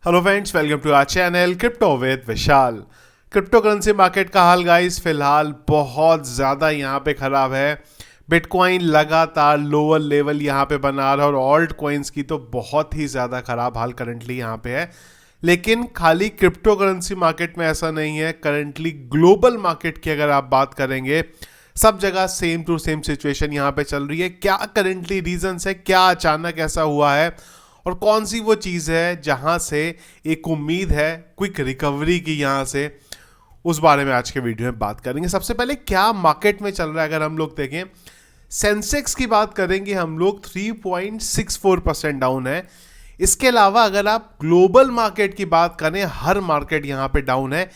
Hello friends, welcome to our channel crypto with Vishal. Crypto currency market का हाल guys फिलहाल बहुत ज़्यादा यहाँ पे ख़राब है। बिटकॉइन लगातार लोअर लेवल यहाँ पे बना रहा है और ऑल्ट कॉइन्स की तो बहुत ही ज़्यादा ख़राब हाल करंटली यहाँ पे है। लेकिन खाली क्रिप्टो करेंसी मार्केट में ऐसा नहीं है, करंटली ग्लोबल मार्केट की अगर आप बात करेंगे सब जगह सेम टू सेम सिचुएशन यहाँ पे चल रही है। क्या करंटली रीजंस है, क्या अचानक ऐसा हुआ है और कौन सी वो चीज़ है जहां से एक उम्मीद है क्विक रिकवरी की यहाँ से, उस बारे में आज के वीडियो में बात करेंगे। सबसे पहले क्या मार्केट में चल रहा है, अगर हम लोग देखें सेंसेक्स की बात करेंगे हम लोग 3.64% डाउन है। इसके अलावा अगर आप ग्लोबल मार्केट की बात करें हर मार्केट यहाँ पे डाउन है।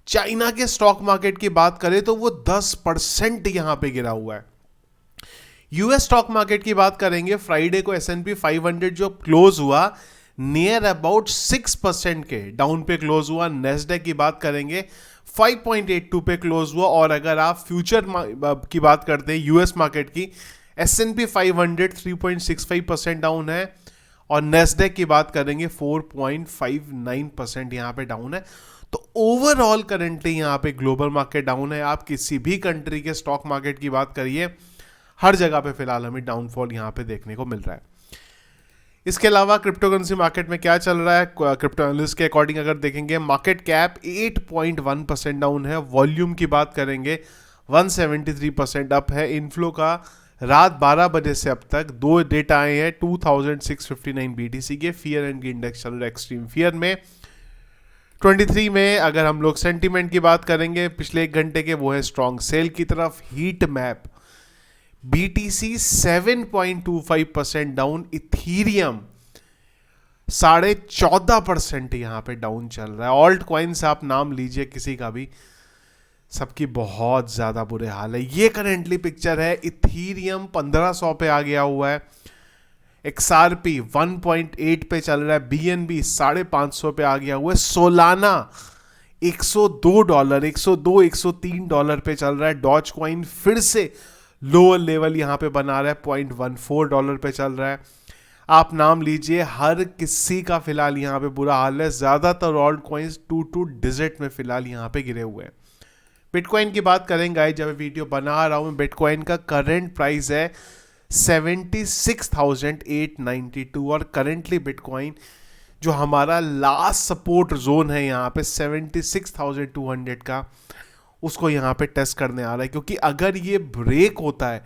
चाइना के स्टॉक मार्केट की बात करें तो वो 10% यहाँ पे गिरा हुआ है। यूएस स्टॉक मार्केट की बात करेंगे, फ्राइडे को S&P 500 जो क्लोज हुआ नियर अबाउट 6% के डाउन पे क्लोज हुआ। नेस्डेक की बात करेंगे 5.82 पे क्लोज हुआ। और अगर आप फ्यूचर की बात करते हैं यूएस मार्केट की, S&P 500 3.65% डाउन है और नेस्डेक की बात करेंगे 4.59% यहाँ पे डाउन है। तो ओवरऑल करंटली यहाँ पे ग्लोबल मार्केट डाउन है। आप किसी भी कंट्री के स्टॉक मार्केट की बात करिए, हर जगह पे फिलहाल हमें डाउनफॉल यहाँ पे देखने को मिल रहा है। इसके अलावा क्रिप्टो करेंसी मार्केट में क्या चल रहा है, क्रिप्टो एनालिस्ट के अकॉर्डिंग अगर देखेंगे मार्केट कैप 8.1% डाउन है। वॉल्यूम की बात करेंगे 173% अप है। इनफ्लो का रात 12 बजे से अब तक दो डेटा आए हैं 2659 BTC के। फियर एंड इंडेक्स चल रहा है एक्सट्रीम फियर में। 23 में अगर हम लोग सेंटीमेंट की बात करेंगे पिछले एक घंटे के, वो है स्ट्रॉन्ग सेल की तरफ। Heat map BTC 7.25% down. Ethereum 14.5% यहाँ पे डाउन चल रहा है। ऑल्ट कॉइन्स आप नाम लीजिए किसी का भी, सबकी बहुत ज़्यादा बुरे हाल है। ये करेंटली पिक्चर है। इथीरियम 1500 पे आ गया हुआ है। XRP 1.8 पे चल रहा है। BNB 550 पे आ गया हुआ है। सोलाना $102 $103 पे चल रहा है। डॉज कॉइन फिर से लोअर लेवल यहाँ पे बना रहा है, $0.14 पे चल रहा है। आप नाम लीजिए, हर किसी का फिलहाल यहाँ पे बुरा हाल है। ज़्यादातर ऑल्ट कॉइन्स 2 डिजिट में फिलहाल यहाँ पे गिरे हुए हैं। बिटकॉइन की बात करेंगे, जब वीडियो बना रहा हूँ बिटकॉइन का करंट प्राइस है 76,892 और करंटली बिटकॉइन जो हमारा लास्ट सपोर्ट जोन है यहाँ पे 76,200 का, उसको यहाँ पे टेस्ट करने आ रहा है। क्योंकि अगर ये ब्रेक होता है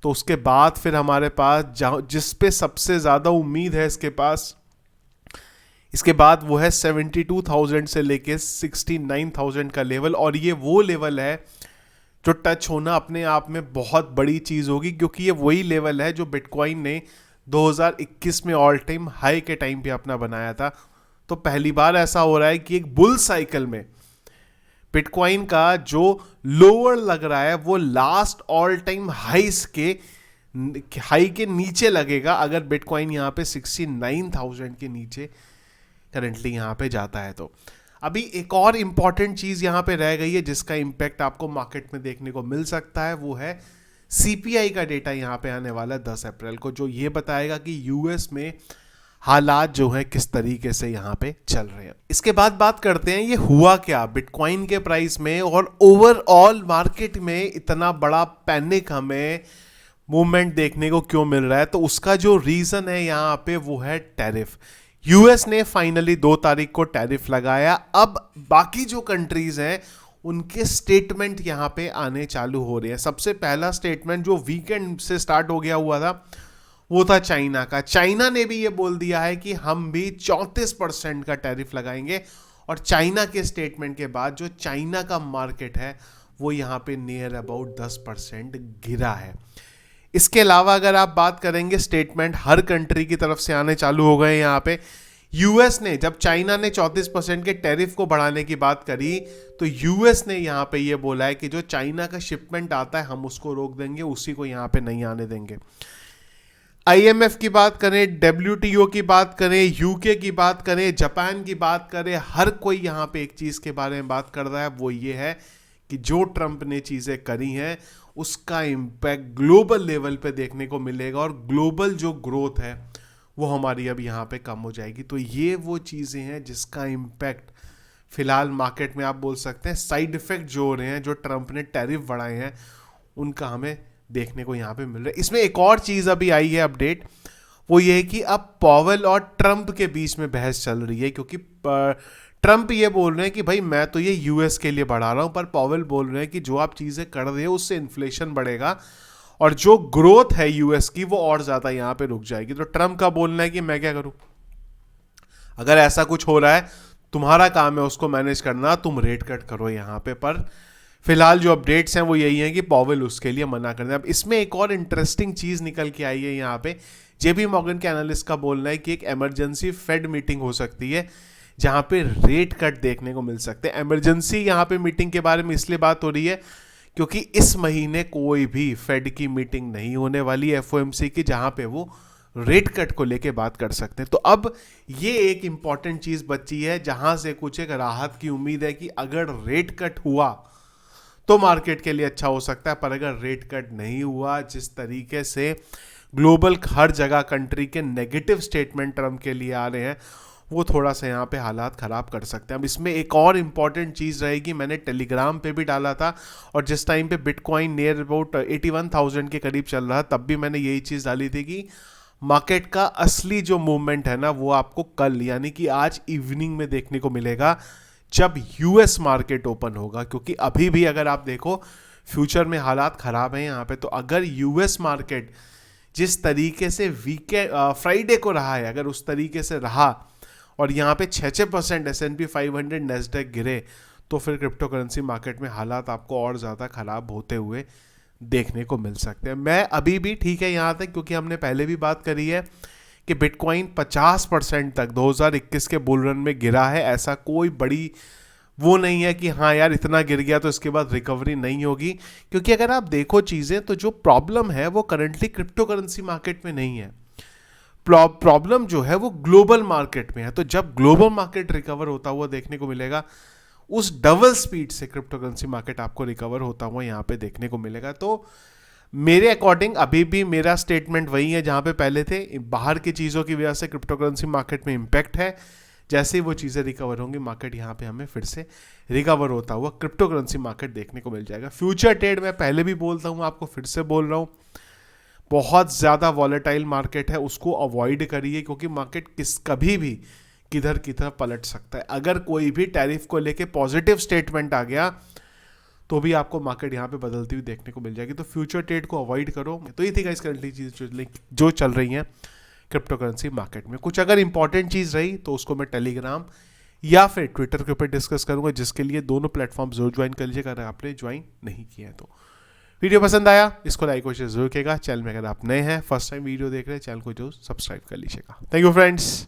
तो उसके बाद फिर हमारे पास जिस पे सबसे ज़्यादा उम्मीद है इसके बाद वो है 72,000 से लेके 69,000 का लेवल। और ये वो लेवल है जो टच होना अपने आप में बहुत बड़ी चीज़ होगी, क्योंकि ये वही लेवल है जो बिटकॉइन ने 2021 में ऑल टाइम हाई के टाइम पे अपना बनाया था। तो पहली बार ऐसा हो रहा है कि एक बुल साइकिल में बिटकॉइन का जो लोअर लग रहा है वो लास्ट ऑल टाइम हाई के नीचे लगेगा अगर बिटकॉइन यहाँ पे 69,000 के नीचे करंटली यहाँ पे जाता है। तो अभी एक और इंपॉर्टेंट चीज़ यहाँ पे रह गई है जिसका इम्पैक्ट आपको मार्केट में देखने को मिल सकता है, वो है CPI का डेटा यहाँ पे आने वाला है 10 अप्रैल को, जो ये बताएगा कि यूएस में हालात जो है किस तरीके से यहाँ पे चल रहे हैं। इसके बाद बात करते हैं ये हुआ क्या बिटकॉइन के प्राइस में और ओवरऑल मार्केट में इतना बड़ा पैनिक हमें मूवमेंट देखने को क्यों मिल रहा है। तो उसका जो रीजन है यहाँ पे वो है टैरिफ। यूएस ने फाइनली 2 तारीख को टैरिफ लगाया। अब बाकी जो कंट्रीज हैं उनके स्टेटमेंट यहाँ पे आने चालू हो रहे हैं। सबसे पहला स्टेटमेंट जो वीकेंड से स्टार्ट हो गया हुआ था वो था चाइना का। चाइना ने भी ये बोल दिया है कि हम भी 34% का टैरिफ लगाएंगे। और चाइना के स्टेटमेंट के बाद जो चाइना का मार्केट है वो यहाँ पे नियर अबाउट 10% गिरा है। इसके अलावा अगर आप बात करेंगे स्टेटमेंट हर कंट्री की तरफ से आने चालू हो गए यहाँ पे। यूएस ने, जब चाइना ने 34% के टैरिफ को बढ़ाने की बात करी तो यूएस ने यहाँ पे ये बोला है कि जो चाइना का शिपमेंट आता है हम उसको रोक देंगे, उसी को यहाँ पे नहीं आने देंगे। IMF की बात करें, WTO की बात करें, यूके की बात करें, जापान की बात करें, हर कोई यहाँ पे एक चीज़ के बारे में बात कर रहा है, वो ये है कि जो ट्रंप ने चीज़ें करी हैं उसका इम्पैक्ट ग्लोबल लेवल पे देखने को मिलेगा और ग्लोबल जो ग्रोथ है वो हमारी अब यहाँ पे कम हो जाएगी। तो ये वो चीज़ें हैं जिसका इम्पैक्ट फिलहाल मार्केट में आप बोल सकते हैं, साइड इफेक्ट जो हो रहे हैं, जो ट्रंप ने टैरिफ बढ़ाए हैं, उनका हमें देखने को यहाँ पे मिल रहा है। इसमें एक और चीज़ अभी आई है अपडेट, वो ये है कि अब पॉवेल और ट्रंप के बीच में बहस चल रही है, क्योंकि ट्रंप ये बोल रहे हैं कि भाई मैं तो ये यूएस के लिए बढ़ा रहा हूँ, पर पॉवेल बोल रहे हैं कि जो आप चीज़ें कर रहे हो उससे इन्फ्लेशन बढ़ेगा और जो ग्रोथ है यूएस की वो और ज़्यादा यहाँ पे रुक जाएगी। तो ट्रंप का बोलना है कि मैं क्या करूँ, अगर ऐसा कुछ हो रहा है तुम्हारा काम है उसको मैनेज करना, तुम रेट कट करो यहाँ पे। पर फिलहाल जो अपडेट्स हैं वो यही हैं कि पॉवेल उसके लिए मना कर दें। अब इसमें एक और इंटरेस्टिंग चीज़ निकल के आई है यहाँ पे, जेपी मॉर्गन के एनालिस्ट का बोलना है कि एक इमरजेंसी फेड मीटिंग हो सकती है जहाँ पे रेट कट देखने को मिल सकते हैं। इमरजेंसी यहाँ पे मीटिंग के बारे में इसलिए बात हो रही है क्योंकि इस महीने कोई भी फेड की मीटिंग नहीं होने वाली एफओएमसी की जहाँ पे वो रेट कट को लेके बात कर सकते हैं। तो अब ये एक इंपॉर्टेंट चीज़ बची है जहाँ से कुछ एक राहत की उम्मीद है कि अगर रेट कट हुआ तो मार्केट के लिए अच्छा हो सकता है, पर अगर रेट कट नहीं हुआ, जिस तरीके से ग्लोबल हर जगह कंट्री के नेगेटिव स्टेटमेंट ट्रम्प के लिए आ रहे हैं, वो थोड़ा सा यहाँ पे हालात ख़राब कर सकते हैं। अब इसमें एक और इम्पॉर्टेंट चीज़ रहेगी, मैंने टेलीग्राम पे भी डाला था और जिस टाइम पे बिटकॉइन नियर अबाउट 81,000 के करीब चल रहा तब भी मैंने यही चीज़ डाली थी कि मार्केट का असली जो मूवमेंट है ना वो आपको कल यानी कि आज इवनिंग में देखने को मिलेगा जब यूएस मार्केट ओपन होगा। क्योंकि अभी भी अगर आप देखो फ्यूचर में हालात ख़राब हैं यहाँ पे, तो अगर यूएस मार्केट जिस तरीके से वीकेंड फ्राइडे को रहा है, अगर उस तरीके से रहा और यहाँ पे 6% S&P 500 नेस्डैक गिरे, तो फिर क्रिप्टो करेंसी मार्केट में हालात आपको और ज़्यादा ख़राब होते हुए देखने को मिल सकते हैं। मैं अभी भी ठीक है यहाँ तक, क्योंकि हमने पहले भी बात करी है कि बिटकॉइन 50% तक 2021 के बुल रन में गिरा है। ऐसा कोई बड़ी वो नहीं है कि हाँ यार इतना गिर गया तो इसके बाद रिकवरी नहीं होगी, क्योंकि अगर आप देखो चीज़ें तो जो प्रॉब्लम है वो करंटली क्रिप्टो करेंसी मार्केट में नहीं है, प्रॉब्लम जो है वो ग्लोबल मार्केट में है। तो जब ग्लोबल मार्केट रिकवर होता हुआ देखने को मिलेगा, उस डबल स्पीड से क्रिप्टो करेंसी मार्केट आपको रिकवर होता हुआ यहाँ पे देखने को मिलेगा। तो मेरे अकॉर्डिंग अभी भी मेरा स्टेटमेंट वही है जहाँ पे पहले थे, बाहर की चीज़ों की वजह से क्रिप्टो करेंसी मार्केट में इम्पैक्ट है। जैसे ही वो चीज़ें रिकवर होंगी मार्केट यहाँ पे हमें फिर से रिकवर होता हुआ क्रिप्टो करेंसी मार्केट देखने को मिल जाएगा। फ्यूचर ट्रेड मैं पहले भी बोलता हूँ, आपको फिर से बोल रहा हूँ, बहुत ज़्यादा वॉलेटाइल मार्केट है, उसको अवॉइड करिए, क्योंकि मार्केट कभी भी किधर की तरफ पलट सकता है। अगर कोई भी टैरिफ को लेके पॉजिटिव स्टेटमेंट आ गया तो भी आपको मार्केट यहाँ पे बदलती हुई देखने को मिल जाएगी। तो फ्यूचर ट्रेड को अवॉइड करो। तो ये थी गाइस करंटली चीज़ जो चल रही हैं क्रिप्टो करेंसी मार्केट में। कुछ अगर इंपॉर्टेंट चीज़ रही तो उसको मैं टेलीग्राम या फिर ट्विटर के ऊपर डिस्कस करूंगा, जिसके लिए दोनों प्लेटफॉर्म जरूर ज्वाइन कर लीजिएगा अगर आपने ज्वाइन नहीं किया है तो। वीडियो पसंद आया इसको लाइक और शेयर जरूर कीजिएगा। चैनल में अगर आप नए हैं, फर्स्ट टाइम वीडियो देख रहे हैं, चैनल को जो सब्सक्राइब कर लीजिएगा। Thank you friends.